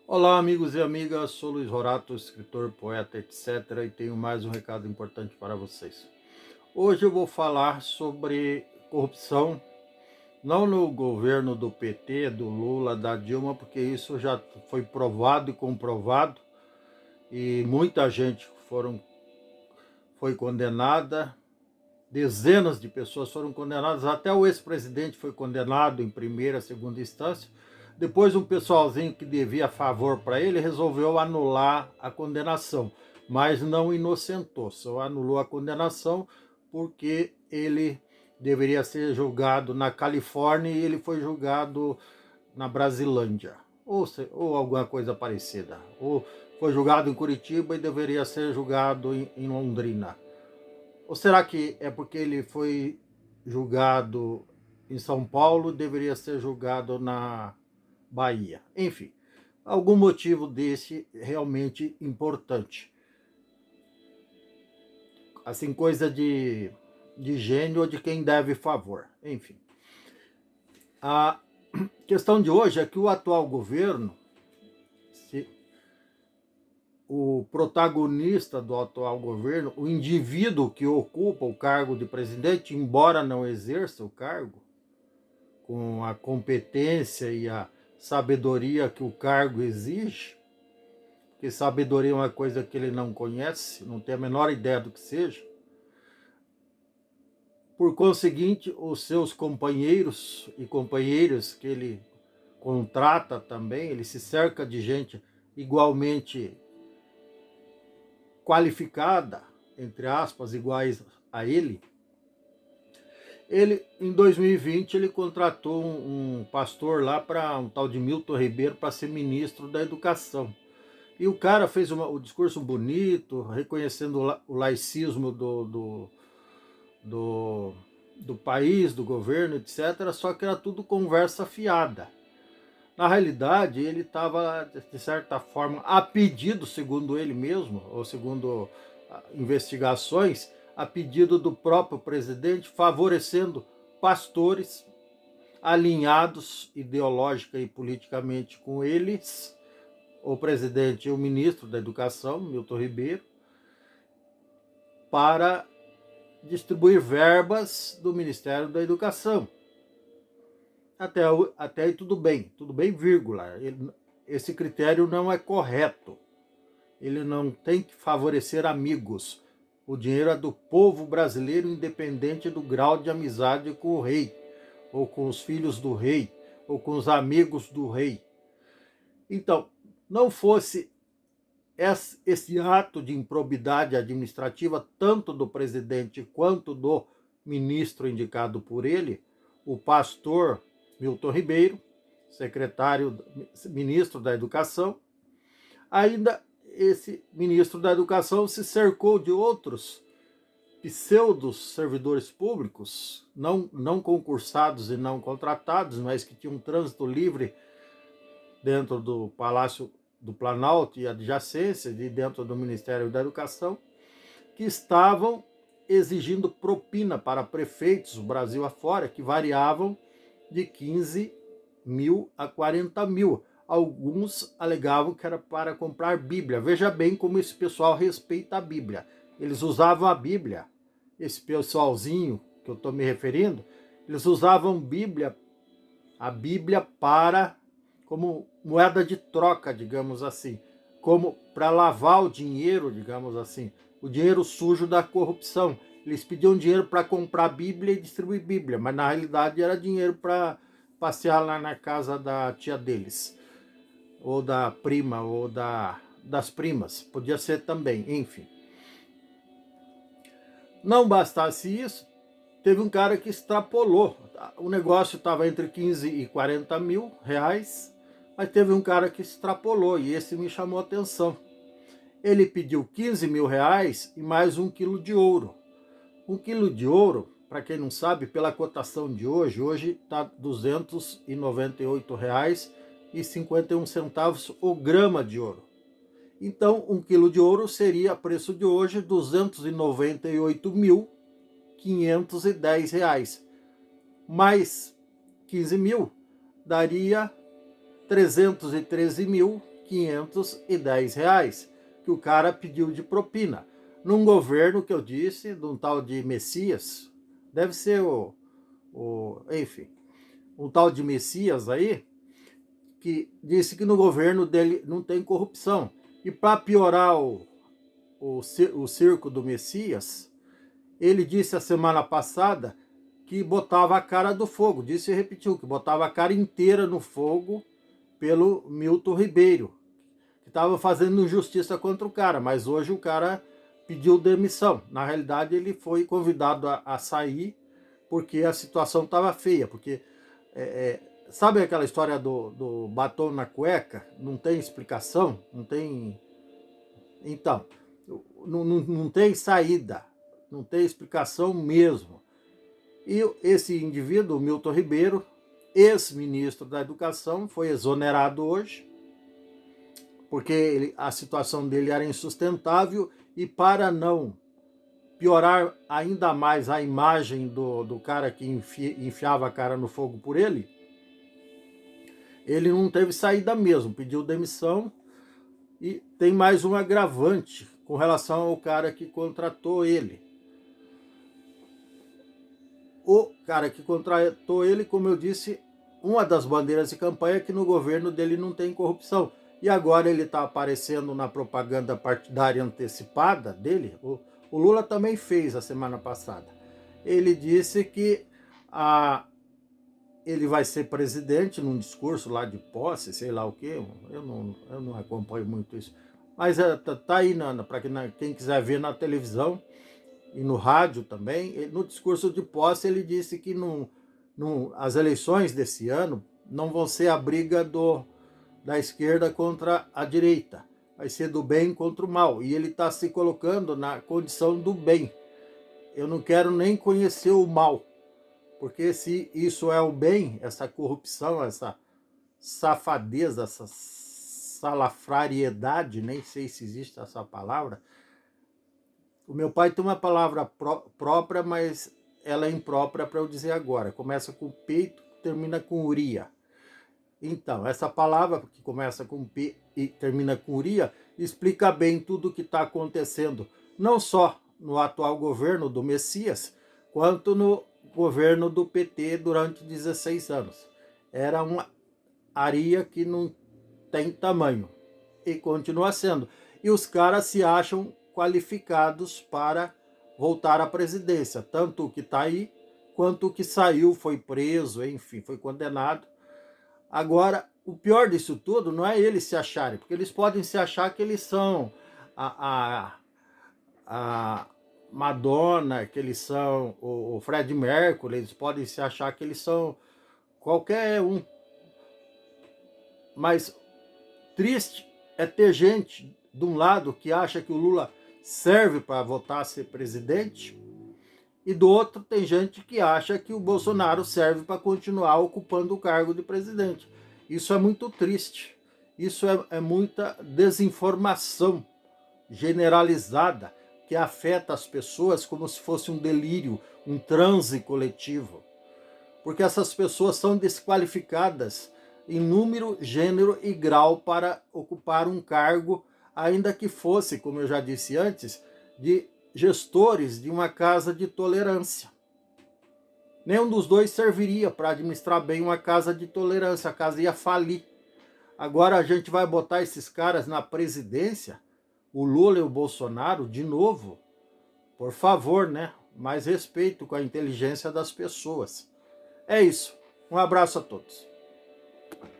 Olá, amigos e amigas, sou Luiz Rorato, escritor, poeta, etc. E tenho mais um recado importante para vocês. Hoje eu vou falar sobre corrupção, não no governo do PT, do Lula, da Dilma, porque isso já foi provado e comprovado, e muita gente foi condenada, dezenas de pessoas foram condenadas, até o ex-presidente foi condenado em primeira, segunda instância. Depois um pessoalzinho que devia favor para ele resolveu anular a condenação, mas não inocentou, só anulou a condenação porque ele deveria ser julgado na Califórnia e ele foi julgado na Brasilândia, ou alguma coisa parecida, ou foi julgado em Curitiba e deveria ser julgado em Londrina. Ou será que é porque ele foi julgado em São Paulo e deveria ser julgado na Bahia? Enfim, algum motivo desse realmente importante. Assim, coisa de gênio ou de quem deve favor. Enfim. A questão de hoje é que o atual governo, o protagonista do atual governo, o indivíduo que ocupa o cargo de presidente, embora não exerça o cargo, com a competência e a sabedoria que o cargo exige, porque sabedoria é uma coisa que ele não conhece, não tem a menor ideia do que seja. Por conseguinte, os seus companheiros e companheiras que ele contrata também, ele se cerca de gente igualmente qualificada, entre aspas, iguais a ele. Ele, em 2020, ele contratou um pastor lá, para um tal de Milton Ribeiro, para ser ministro da Educação. E o cara fez o discurso bonito, reconhecendo o laicismo do, do país, do governo, etc. Só que era tudo conversa fiada. Na realidade, ele estava, de certa forma, a pedido, segundo ele mesmo, ou segundo investigações, a pedido do próprio presidente, favorecendo pastores alinhados ideológica e politicamente com eles, o presidente e o ministro da Educação, Milton Ribeiro, para distribuir verbas do Ministério da Educação. Até aí tudo bem, vírgula. Esse critério não é correto. Ele não tem que favorecer amigos. O dinheiro é do povo brasileiro, independente do grau de amizade com o rei, ou com os filhos do rei, ou com os amigos do rei. Então, não fosse esse ato de improbidade administrativa, tanto do presidente quanto do ministro indicado por ele, o pastor Milton Ribeiro, ministro da Educação, ainda esse ministro da Educação se cercou de outros pseudos servidores públicos, não concursados e não contratados, mas que tinham um trânsito livre dentro do Palácio do Planalto e adjacências, e dentro do Ministério da Educação, que estavam exigindo propina para prefeitos, o Brasil afora, que variavam de 15 mil a 40 mil. Alguns alegavam que era para comprar Bíblia. Veja bem como esse pessoal respeita a Bíblia. Eles usavam a Bíblia, esse pessoalzinho que eu estou me referindo, eles usavam a Bíblia para, como moeda de troca, digamos assim, como para lavar o dinheiro, digamos assim, o dinheiro sujo da corrupção. Eles pediam dinheiro para comprar Bíblia e distribuir Bíblia, mas na realidade era dinheiro para passear lá na casa da tia deles, ou da prima, ou das primas, podia ser também, enfim. Não bastasse isso, teve um cara que extrapolou. O negócio estava entre 15 e 40 mil reais, mas teve um cara que extrapolou e esse me chamou a atenção. Ele pediu 15 mil reais e mais 1 quilo de ouro. 1 quilo de ouro, para quem não sabe, pela cotação de hoje está R$ 298,51 o grama de ouro. Então, 1 quilo de ouro seria, a preço de hoje, R$ 298.510. Mais 15 mil daria R$ 313.000 R$ 510 que o cara pediu de propina. Num governo que eu disse, de um tal de Messias, deve ser enfim, um tal de Messias aí, que disse que no governo dele não tem corrupção. E para piorar o circo do Messias, ele disse a semana passada que botava a cara do fogo, disse e repetiu, que botava a cara inteira no fogo pelo Milton Ribeiro, que estava fazendo injustiça contra o cara, mas hoje o cara pediu demissão. Na realidade, ele foi convidado a sair porque a situação estava feia, porque sabe aquela história do batom na cueca? Não tem explicação, não tem... Então, não tem saída, não tem explicação mesmo. E esse indivíduo, Milton Ribeiro, ex-ministro da Educação, foi exonerado hoje, porque a situação dele era insustentável, e para não piorar ainda mais a imagem do cara que enfiava a cara no fogo por ele não teve saída mesmo, pediu demissão. E tem mais um agravante com relação ao cara que contratou ele. O cara que contratou ele, como eu disse, uma das bandeiras de campanha é que no governo dele não tem corrupção. E agora ele está aparecendo na propaganda partidária antecipada dele. O Lula também fez a semana passada. Ele disse que ele vai ser presidente num discurso lá de posse, sei lá o quê. Eu não acompanho muito isso. Mas tá aí para quem quiser ver na televisão e no rádio também. No discurso de posse ele disse que as eleições desse ano não vão ser a briga da esquerda contra a direita. Vai ser do bem contra o mal. E ele está se colocando na condição do bem. Eu não quero nem conhecer o mal. Porque se isso é o bem, essa corrupção, essa safadeza, essa salafrariedade, nem sei se existe essa palavra. O meu pai tem uma palavra própria, mas ela é imprópria para eu dizer agora. Começa com peito, termina com uria. Então, essa palavra que começa com P e termina com uria, explica bem tudo o que está acontecendo, não só no atual governo do Messias, quanto no governo do PT durante 16 anos. Era uma areia que não tem tamanho, e continua sendo. E os caras se acham qualificados para voltar à presidência, tanto o que está aí, quanto o que saiu, foi preso, enfim, foi condenado. Agora, o pior disso tudo não é eles se acharem, porque eles podem se achar que eles são a Madonna, que eles são o Fred Mercury, eles podem se achar que eles são qualquer um. Mas triste é ter gente de um lado que acha que o Lula serve para voltar a ser presidente, e do outro tem gente que acha que o Bolsonaro serve para continuar ocupando o cargo de presidente. Isso é muito triste. Isso é muita desinformação generalizada que afeta as pessoas como se fosse um delírio, um transe coletivo. Porque essas pessoas são desqualificadas em número, gênero e grau para ocupar um cargo, ainda que fosse, como eu já disse antes, de gestores de uma casa de tolerância. Nenhum dos dois serviria para administrar bem uma casa de tolerância, a casa ia falir. Agora a gente vai botar esses caras na presidência, o Lula e o Bolsonaro, de novo? Por favor, né? Mais respeito com a inteligência das pessoas. É isso. Um abraço a todos.